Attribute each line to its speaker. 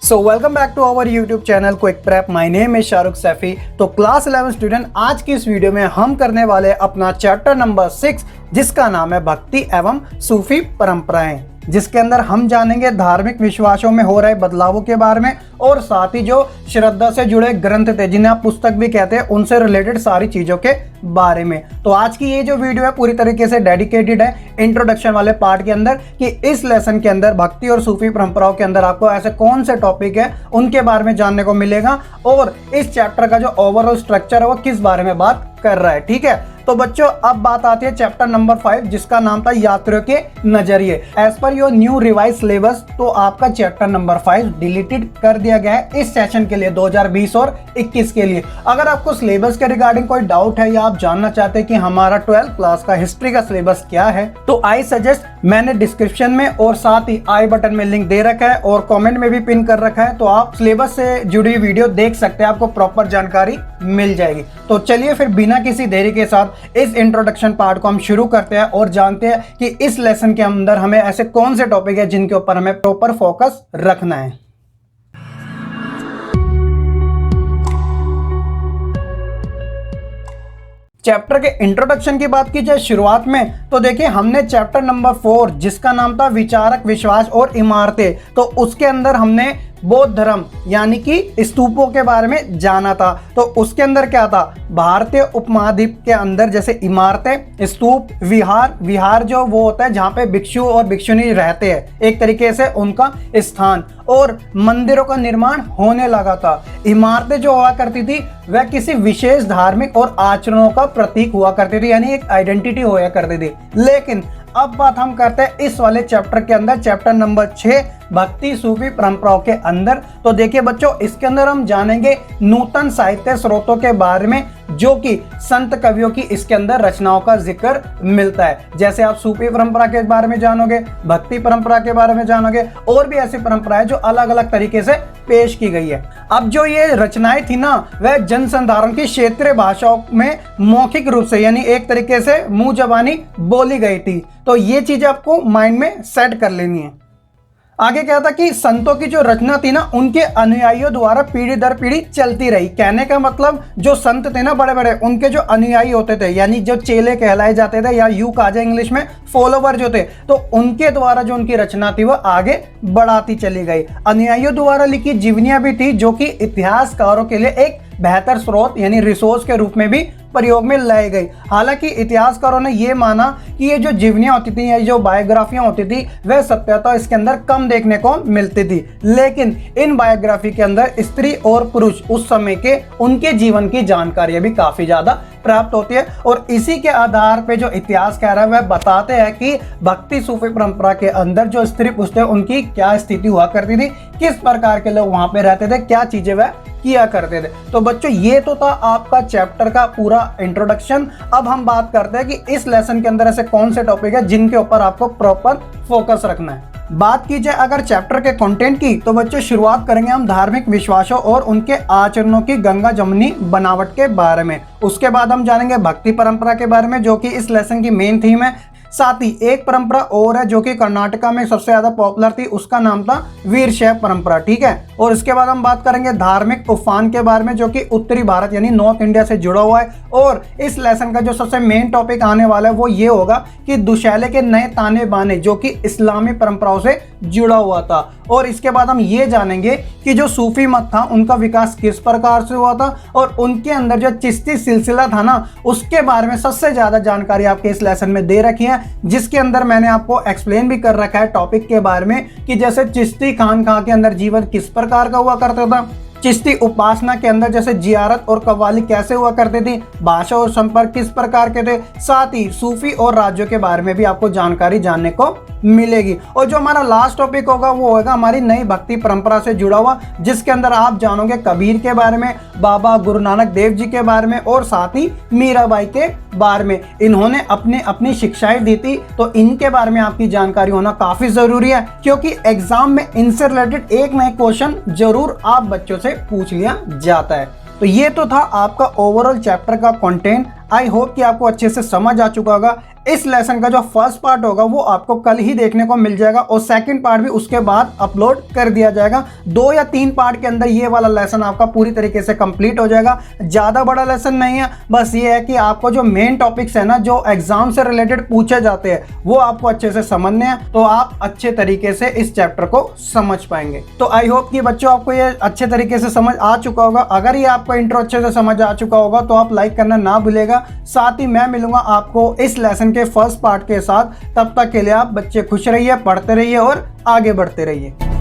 Speaker 1: So welcome back to our YouTube channel Quick Prep. My name is Shahrukh Saifi. तो class 11 student, आज की इस video में हम करने वाले अपना चैप्टर नंबर 6 जिसका नाम है भक्ति एवं सूफी परंपराएं, जिसके अंदर हम जानेंगे धार्मिक विश्वासों में हो रहे बदलावों के बारे में और साथ ही जो श्रद्धा से जुड़े ग्रंथ थे जिन्हें आप पुस्तक भी कहते हैं उनसे रिलेटेड सारी चीज़ों के बारे में। तो आज की ये जो वीडियो है पूरी तरीके से डेडिकेटेड है इंट्रोडक्शन वाले पार्ट के अंदर कि इस लेसन के अंदर भक्ति और सूफी परंपराओं के अंदर आपको ऐसे कौन से टॉपिक है उनके बारे में जानने को मिलेगा और इस चैप्टर का जो ओवरऑल स्ट्रक्चर है वो किस बारे में बात कर रहा है। ठीक है, तो बच्चों अब बात आती है चैप्टर नंबर 5 जिसका नाम था यात्रियों के नजरिए। As per your new revise syllabus तो आपका चैप्टर नंबर 5 डिलीटेड कर दिया गया है इस सेशन के लिए 2020 और 21 के लिए। अगर आपको सिलेबस के रिगार्डिंग कोई डाउट है या आप जानना चाहते हैं कि हमारा 12th क्लास का हिस्ट्री का सिलेबस क्या है तो आई सजेस्ट, मैंने डिस्क्रिप्शन में और साथ ही आई बटन में लिंक दे रखा है और कॉमेंट में भी पिन कर रखा है, तो आप सिलेबस से जुड़ी वीडियो देख सकते हैं, आपको प्रॉपर जानकारी मिल जाएगी। तो चलिए फिर बिना किसी देरी के साथ इस इंट्रोडक्शन पार्ट को हम शुरू करते हैं और जानते हैं कि इस लेसन के अंदर हमें ऐसे कौन से टॉपिक है जिनके ऊपर हमें प्रॉपर फोकस रखना है। चैप्टर के इंट्रोडक्शन की बात की जाए शुरुआत में तो देखिए हमने चैप्टर नंबर 4 जिसका नाम था विचारक विश्वास और इमारतें, तो उसके अंदर हमने बौद्ध धर्म यानी कि स्तूपों के बारे में जाना था। तो उसके अंदर क्या था, भारतीय उपमहाद्वीप के अंदर जैसे इमारतें, स्तूप, विहार जो वो होता है जहाँ पे भिक्षु और भिक्षुणी रहते हैं, एक तरीके से उनका स्थान, और मंदिरों का निर्माण होने लगा था। इमारतें जो हुआ करती थी वह किसी विशेष धार्मिक और आचरणों का प्रतीक हुआ करती थी, यानी एक आइडेंटिटी हुआ करती थी। लेकिन अब बात हम करते हैं इस वाले चैप्टर के अंदर, चैप्टर नंबर 6 भक्ति सूफी परंपराओं के अंदर। तो देखिए बच्चों, इसके अंदर हम जानेंगे नूतन साहित्य स्रोतों के बारे में जो कि संत कवियों की इसके अंदर रचनाओं का जिक्र मिलता है। जैसे आप सूफी परंपरा के बारे में जानोगे, भक्ति परंपरा के बारे में जानोगे और भी ऐसी परंपराएं जो अलग अलग तरीके से पेश की गई है। अब जो ये रचनाएं थी ना वह जनसंधारण की क्षेत्रीय भाषाओं में मौखिक रूप से यानी एक तरीके से मुंह जबानी बोली गई थी। तो ये चीजें आपको माइंड में सेट कर लेनी है। आगे क्या था कि संतों की जो रचना थी ना उनके अनुयायियों द्वारा पीढ़ी दर पीढ़ी चलती रही। कहने का मतलब जो संत थे ना बड़े बड़े, उनके जो अनुयायी होते थे यानी जो चेले कहलाए जाते थे या यू कहा जाए इंग्लिश में फॉलोवर जो थे, तो उनके द्वारा जो उनकी रचना थी वह आगे बढ़ाती चली गई। अनुयायियों द्वारा लिखी जीवनियां भी थी जो कि इतिहासकारों के लिए एक बेहतर स्रोत यानी रिसोर्स के रूप में भी प्रयोग में लाई गई। हालांकि इतिहासकारों ने यह माना कि ये जो जीवनियां होती थी या जो बायोग्राफियां होती थी वह सत्यता इसके अंदर कम देखने को मिलती थी, लेकिन इन बायोग्राफी के अंदर स्त्री और पुरुष उस समय के उनके जीवन की जानकारियां भी काफी ज्यादा प्राप्त होती है। और इसी के आधार पे जो इतिहासकार है वह बताते हैं कि भक्ति सूफी परंपरा के अंदर जो स्त्री पुरुष थे उनकी क्या स्थिति हुआ करती थी, किस प्रकार के लोग वहां पे रहते थे, क्या चीजें वह किया करते थे। तो बच्चों ये तो था आपका चैप्टर का पूरा इंट्रोडक्शन। अब हम बात करते हैं कि इस लेसन के अंदर ऐसे कौन से टॉपिक है जिनके ऊपर आपको प्रॉपर फोकस रखना है। बात की जाए अगर चैप्टर के कंटेंट की तो बच्चों शुरुआत करेंगे हम धार्मिक विश्वासों और उनके आचरणों की गंगा जमुनी बनावट के बारे में। उसके बाद हम जानेंगे भक्ति परंपरा के बारे में जो कि इस लेसन की मेन थीम है। साथ ही एक परंपरा और है जो कि कर्नाटका में सबसे ज्यादा पॉपुलर थी, उसका नाम था वीरशैव परंपरा। ठीक है, और इसके बाद हम बात करेंगे धार्मिक उफान के बारे में जो कि उत्तरी भारत यानी नॉर्थ इंडिया से जुड़ा हुआ है। और इस लेसन का जो सबसे मेन टॉपिक आने वाला है वो ये होगा कि दुशैले के नए ताने बाने जो कि इस्लामी परंपराओं से जुड़ा हुआ था। और इसके बाद हम ये जानेंगे कि जो सूफी मत था उनका विकास किस प्रकार से हुआ था और उनके अंदर जो चिश्ती सिलसिला था ना उसके बारे में सबसे ज्यादा जानकारी आपके इस लेसन में दे रखी है, जिसके अंदर मैंने आपको एक्सप्लेन भी कर रखा है टॉपिक के बारे में कि जैसे चिश्ती खानकाह के अंदर जीवन किस प्रकार का हुआ करता था, चिश्ती उपासना के अंदर जैसे जियारत और कव्वाली कैसे हुआ करती थी, भाषा और संपर्क किस प्रकार के थे, साथ ही सूफी और राज्यों के बारे में भी आपको जानकारी जानने को मिलेगी। और जो हमारा लास्ट टॉपिक होगा वो होगा हमारी नई भक्ति परंपरा से जुड़ा हुआ, जिसके अंदर आप जानोगे कबीर के बारे में, बाबा गुरु नानक देव जी के बारे में और साथ ही मीराबाई के बारे में। इन्होंने अपनी शिक्षाएं दी थी, तो इनके बारे में आपकी जानकारी होना काफी जरूरी है क्योंकि एग्जाम में इनसे रिलेटेड एक नए क्वेश्चन जरूर आप बच्चों से पूछ लिया जाता है। तो ये तो था आपका ओवरऑल चैप्टर का कंटेंट। आई होप कि आपको अच्छे से समझ आ चुका होगा। इस लेसन का जो फर्स्ट पार्ट होगा वो आपको कल ही देखने को मिल जाएगा और सेकंड पार्ट भी उसके बाद अपलोड कर दिया जाएगा। 2 या 3 पार्ट के अंदर ये वाला लेसन आपका पूरी तरीके से कंप्लीट हो जाएगा। ज़्यादा बड़ा लेसन नहीं है, बस ये है कि आपको जो मेन टॉपिक्स है ना, जो एग्जाम से रिलेटेड पूछे जाते हैं, वो आपको अच्छे से समझने हैं, तो आप अच्छे तरीके से इस चैप्टर को समझ पाएंगे। तो आई होप कि बच्चों आपको ये अच्छे तरीके से समझ आ चुका होगा। अगर ये आपको इंट्रो अच्छे से समझ आ चुका होगा तो आप लाइक करना ना भूलेगा। साथ ही मैं मिलूंगा आपको इस लेसन के फर्स्ट पार्ट के साथ। तब तक के लिए आप बच्चे खुश रहिए, पढ़ते रहिए और आगे बढ़ते रहिए।